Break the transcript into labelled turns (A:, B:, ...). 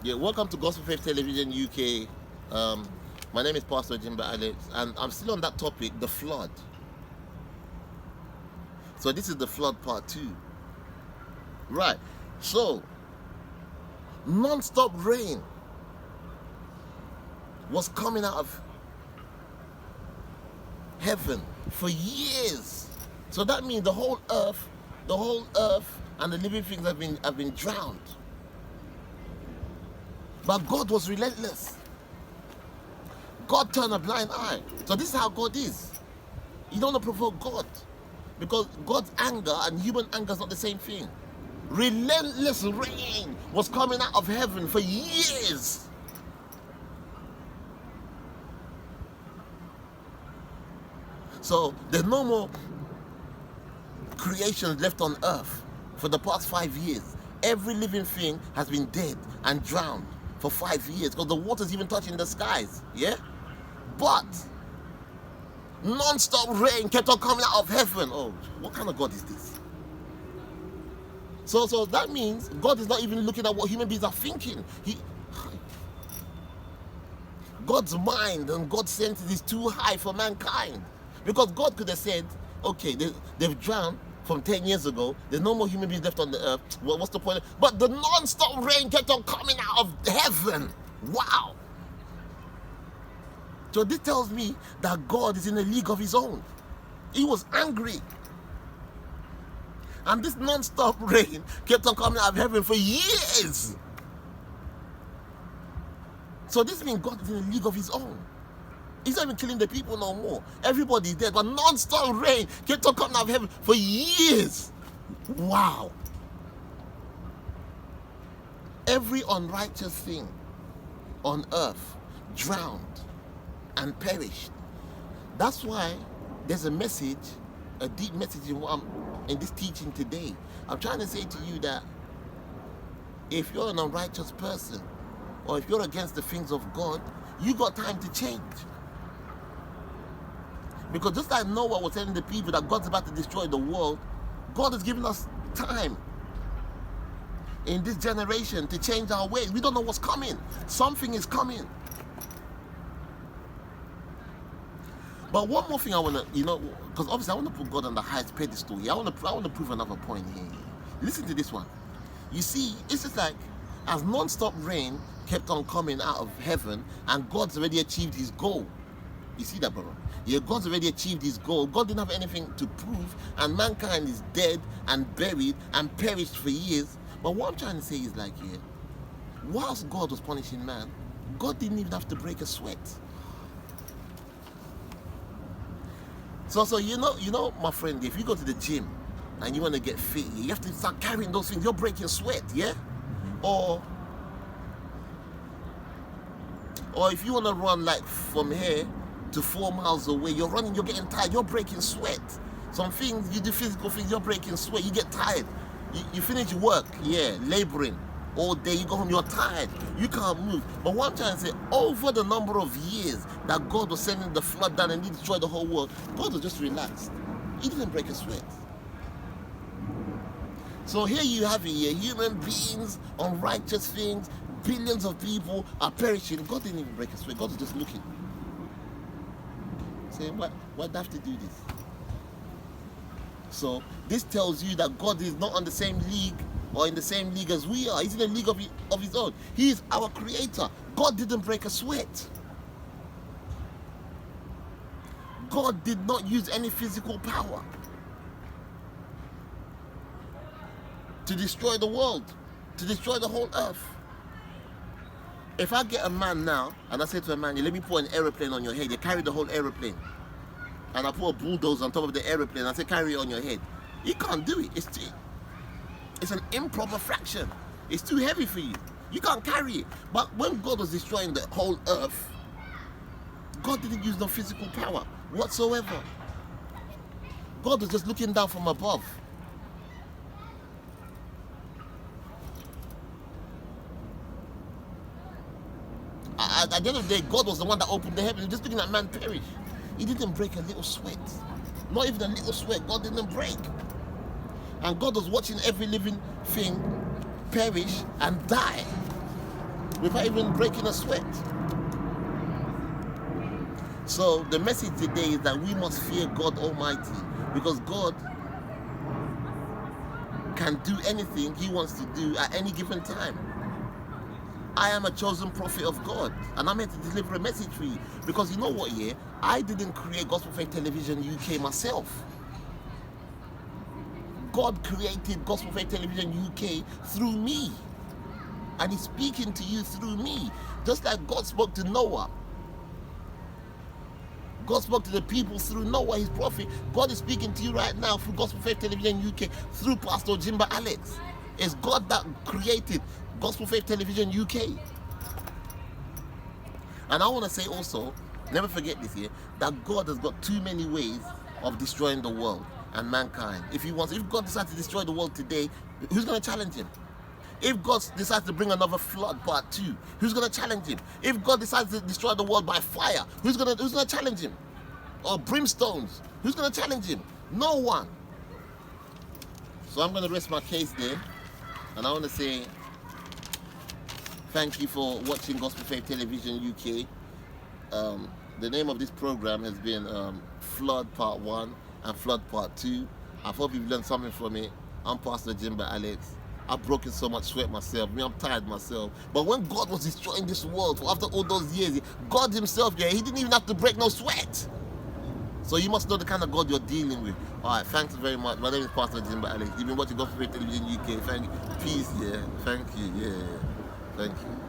A: Yeah, welcome to Gospel Faith Television UK. My name is Pastor Jimba Alex, and I'm still on that topic, the flood. So this is the flood part 2. Right. So, non-stop rain was coming out of heaven for years. So that means the whole earth and the living things have been drowned. But God was relentless. God turned a blind eye. So this is how God is. You don't want to provoke God, because God's anger and human anger is not the same thing. Relentless rain was coming out of heaven for years. So there's no more creation left on earth for the past 5 years. Every living thing has been dead and drowned for 5 years, because the water's even touching the skies. Yeah? But non-stop rain kept on coming out of heaven. Oh, what kind of God is this? So that means God is not even looking at what human beings are thinking. God's mind and God's senses is too high for mankind. Because God could have said, okay, they've drowned from 10 years ago. There's no more human beings left on the earth. What's the point? But the non-stop rain kept on coming out of heaven. Wow. So this tells me that God is in a league of his own. He was angry. And this non-stop rain kept on coming out of heaven for years. So this means God is in a league of his own. He's not even killing the people no more. Everybody's dead. But non-stop rain kept on coming out of heaven for years. Wow. Every unrighteous thing on earth drowned and perished. That's why there's a message, a deep message in this teaching today. I'm trying to say to you that if you're an unrighteous person, or if you're against the things of God, you got time to change. Because just like Noah was telling the people that God's about to destroy the world, God has given us time in this generation to change our ways. We don't know what's coming. Something is coming. But one more thing I want to, because obviously I want to put God on the highest pedestal here. I want to prove another point here. Listen to this one. You see, it's just like, as non-stop rain kept on coming out of heaven, and God's already achieved his goal. You see that, brother? Yeah, God's already achieved his goal. God didn't have anything to prove, and mankind is dead and buried and perished for years. But what I'm trying to say is like, yeah, whilst God was punishing man, God didn't even have to break a sweat. So you know, my friend, if you go to the gym and you want to get fit, you have to start carrying those things. You're breaking sweat, yeah? Or if you want to run like from here to 4 miles away, you're running, you're getting tired, you're breaking sweat. Some things, you do physical things, you're breaking sweat, you get tired. You finish your work, yeah, laboring all day, you go home, you're tired, you can't move. But what I'm trying to say, over the number of years that God was sending the flood down and he destroyed the whole world, God was just relaxed. He didn't break a sweat. So here you have it here, human beings, unrighteous things, billions of people are perishing. God didn't even break a sweat. God was just looking. Saying, why do I have to do this? So this tells you that God is not on the same league or in the same league as we are. He's in a league of his own. He is our creator. God didn't break a sweat. God did not use any physical power to destroy the world, to destroy the whole earth. If I get a man now, and I say to a man, let me put an aeroplane on your head, you carry the whole aeroplane. And I put a bulldozer on top of the aeroplane, and I say, carry it on your head. You can't do it. It's an improper fraction. It's too heavy for you. You can't carry it. But when God was destroying the whole earth, God didn't use no physical power whatsoever. God was just looking down from above. At the end of the day, God was the one that opened the heavens. Just looking at man perish. He didn't break a little sweat. Not even a little sweat. God didn't break. And God was watching every living thing perish and die. without even breaking a sweat. So the message today is that we must fear God Almighty, because God can do anything He wants to do at any given time. I am a chosen prophet of God, and I'm here to deliver a message for you. Because you know what, yeah? I didn't create Gospel Faith Television UK myself. God created Gospel Faith Television UK through me. And He's speaking to you through me. Just like God spoke to Noah. God spoke to the people through Noah, His prophet. God is speaking to you right now through Gospel Faith Television UK, through Pastor Jimba Alex. It's God that created Gospel Faith Television UK. And I want to say also, never forget this here, that God has got too many ways of destroying the world and mankind. If God decides to destroy the world today, who's going to challenge Him? If God decides to bring another flood part 2, who's going to challenge Him? If God decides to destroy the world by fire, who's going to challenge Him? Or brimstones, who's going to challenge Him? No one. So I'm going to rest my case there, and I want to say thank you for watching Gospel Faith Television UK. The name of this program has been Flood Part 1 and Flood Part 2. I hope you've learned something from it. I'm Pastor Jimba Alex. I've broken so much sweat myself. I'm tired myself. But when God was destroying this world, after all those years, God Himself, yeah, He didn't even have to break no sweat. So you must know the kind of God you're dealing with. All right, thanks very much. My name is Pastor Jimba Alex. You've been watching Gospel Faith Television UK. Thank you. Peace, yeah. Thank you, yeah. Thank you.